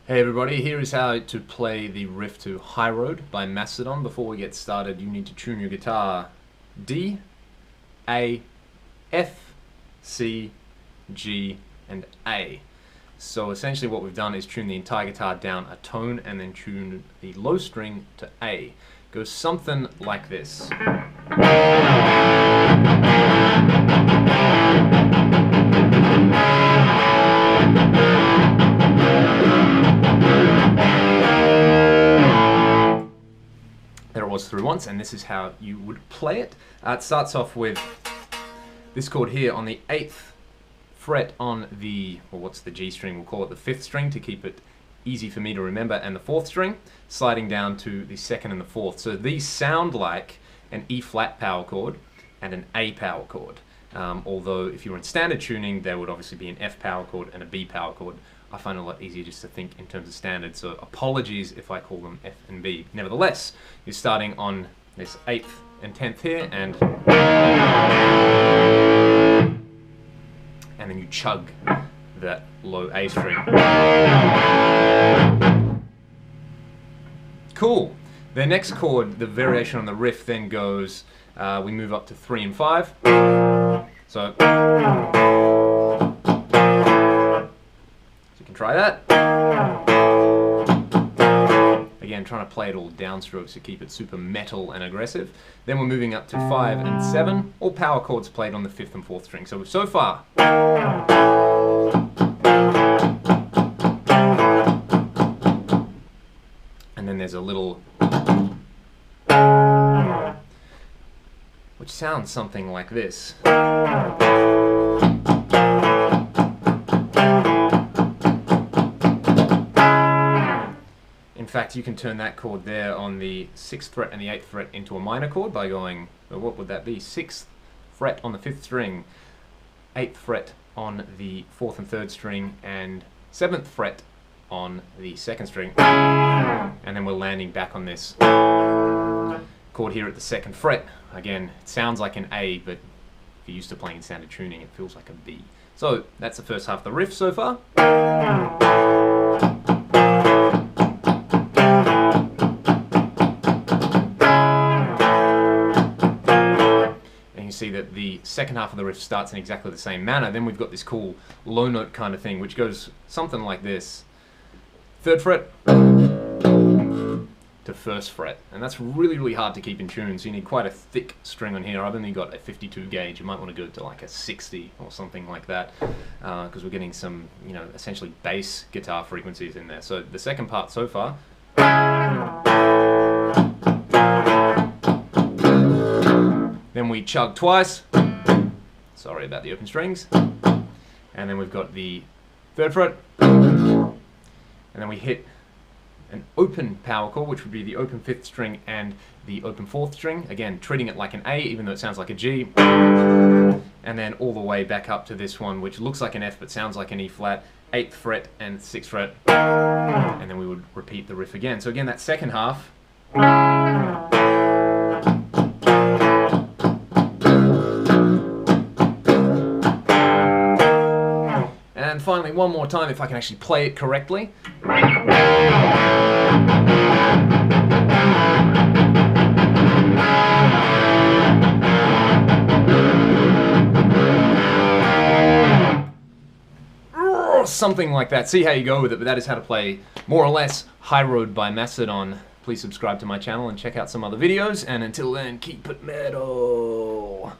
Hey everybody, here is how to play the riff to High Road by Mastodon. Before we get started, you need to tune your guitar D, A, F, C, G, and A. So essentially what we've done is tune the entire guitar down a tone and then tune the low string to A. It goes something like this. There it was through once, and this is how you would play it. It starts off with this chord here on the 8th fret on the, well, what's the G string? We'll call it the 5th string to keep it easy for me to remember, and the 4th string, sliding down to the 2nd and the 4th. So these sound like an E flat power chord and an A power chord. Although if you were in standard tuning, there would obviously be an F power chord and a B power chord. I find it a lot easier just to think in terms of standard, so apologies if I call them F and B. Nevertheless, you're starting on this 8th and 10th here, and then you chug that low A string. Cool. The next chord, the variation on the riff, then goes, we move up to 3 and 5. So you can try that. Again, trying to play it all downstrokes to keep it super metal and aggressive. Then we're moving up to 5 and 7, all power chords played on the 5th and 4th string. So far. And then there's a little, which sounds something like this. In fact, you can turn that chord there on the 6th fret and the 8th fret into a minor chord by going, well, what would that be? 6th fret on the 5th string, 8th fret on the 4th and 3rd string, and 7th fret on the 2nd string. And then we're landing back on this chord here at the 2nd fret. Again, it sounds like an A, but if you're used to playing in standard tuning, it feels like a B. So that's the first half of the riff so far. See that the second half of the riff starts in exactly the same manner. Then we've got this cool low note kind of thing, which goes something like this. 3rd fret to 1st fret, and that's really hard to keep in tune, so you need quite a thick string on here. I've only got a 52 gauge. You might want to go to like a 60 or something like that, because we're getting some, essentially bass guitar frequencies in there. So the second part so far. Then we chug twice. Sorry about the open strings. And then we've got the 3rd fret. And then we hit an open power chord, which would be the open 5th string and the open 4th string. Again, treating it like an A, even though it sounds like a G. And then all the way back up to this one, which looks like an F but sounds like an E flat. 8th fret and 6th fret. And then we would repeat the riff again. So again, that second half. And finally, one more time, if I can actually play it correctly. Something like that. See how you go with it, but that is how to play, more or less, High Road by Mastodon. Please subscribe to my channel and check out some other videos, and until then, keep it metal.